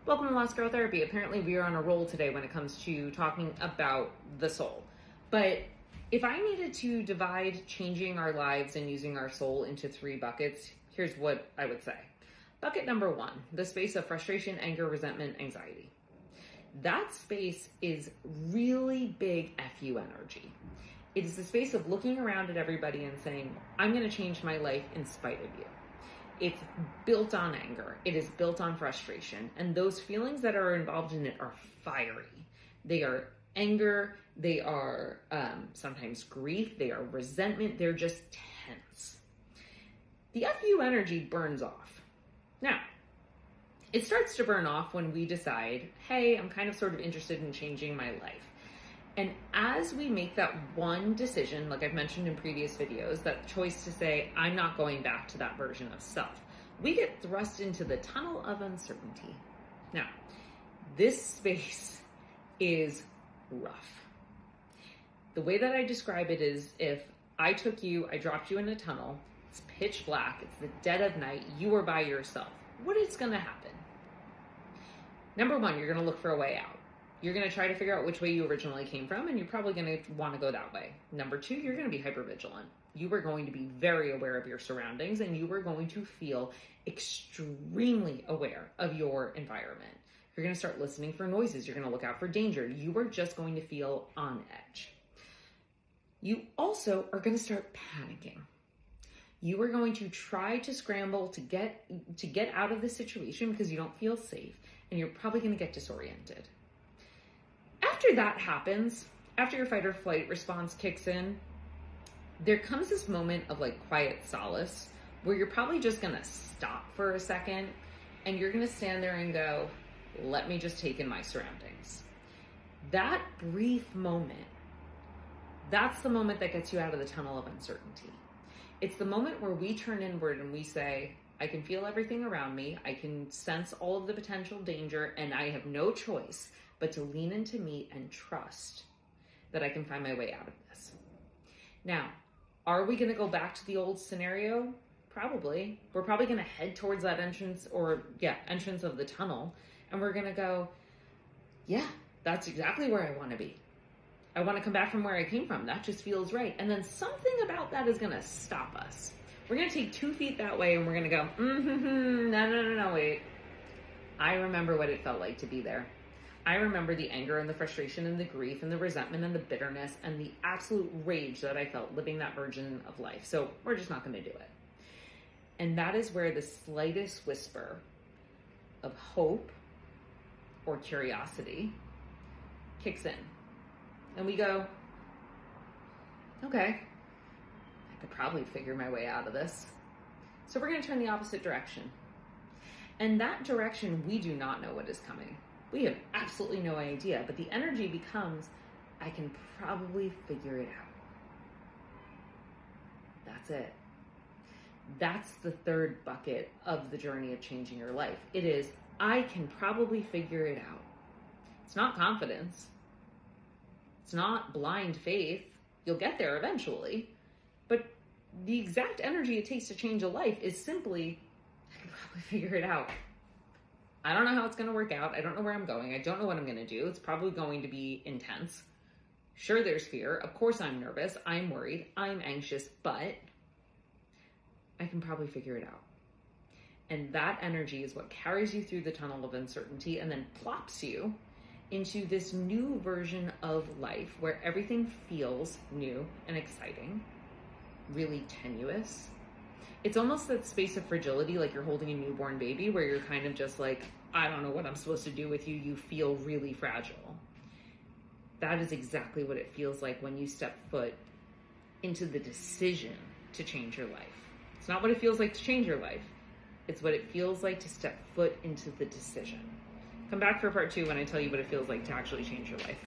Welcome to Lost Girl Therapy. Apparently we are on a roll today when it comes to talking about the soul. But if I needed to divide changing our lives and using our soul into three buckets, here's what I would say. Bucket number one, the space of frustration, anger, resentment, anxiety. That space is really big FU energy. It is the space of looking around at everybody and saying, I'm going to change my life in spite of you. It's built on anger. It is built on frustration. And those feelings that are involved in it are fiery. They are anger. They are sometimes grief. They are resentment. They're just tense. The FU energy burns off. Now, it starts to burn off when we decide, hey, I'm kind of sort of interested in changing my life. And as we make that one decision, like I've mentioned in previous videos, that choice to say, I'm not going back to that version of self, we get thrust into the tunnel of uncertainty. Now, this space is rough. The way that I describe it is if I took you, I dropped you in a tunnel, it's pitch black, it's the dead of night, you are by yourself. What is going to happen? Number one, you're going to look for a way out. You're going to try to figure out which way you originally came from, and you're probably going to want to go that way. Number two, you're going to be hypervigilant. You are going to be very aware of your surroundings, and you are going to feel extremely aware of your environment. You're going to start listening for noises. You're going to look out for danger. You are just going to feel on edge. You also are going to start panicking. You are going to try to scramble to get out of the situation because you don't feel safe, and you're probably going to get disoriented. After that happens, after your fight or flight response kicks in, there comes this moment of like quiet solace where you're probably just going to stop for a second and you're going to stand there and go, let me just take in my surroundings. That brief moment, that's the moment that gets you out of the tunnel of uncertainty. It's the moment where we turn inward and we say, I can feel everything around me. I can sense all of the potential danger, and I have no choice but to lean into me and trust that I can find my way out of this. Now, are we going to go back to the old scenario? Probably. We're probably going to head towards that entrance of the tunnel, and we're going to go, yeah, that's exactly where I want to be. I want to come back from where I came from. That just feels right. And then something about that is going to stop us. We're going to take 2 feet that way and we're going to go, no, wait. I remember what it felt like to be there. I remember the anger and the frustration and the grief and the resentment and the bitterness and the absolute rage that I felt living that version of life. So we're just not going to do it. And that is where the slightest whisper of hope or curiosity kicks in. And we go, okay, I could probably figure my way out of this. So we're going to turn the opposite direction. And that direction, we do not know what is coming. We have absolutely no idea, but the energy becomes, I can probably figure it out. That's it. That's the third bucket of the journey of changing your life. It is, I can probably figure it out. It's not confidence. It's not blind faith. You'll get there eventually. But the exact energy it takes to change a life is simply, I can probably figure it out. I don't know how it's going to work out. I don't know where I'm going. I don't know what I'm going to do. It's probably going to be intense. Sure, there's fear. Of course I'm nervous. I'm worried. I'm anxious, but I can probably figure it out. And that energy is what carries you through the tunnel of uncertainty and then plops you into this new version of life where everything feels new and exciting, really tenuous. It's almost that space of fragility, like you're holding a newborn baby, where you're kind of just like, I don't know what I'm supposed to do with you. You feel really fragile. That is exactly what it feels like when you step foot into the decision to change your life. It's not what it feels like to change your life. It's what it feels like to step foot into the decision. Come back for part 2 when I tell you what it feels like to actually change your life.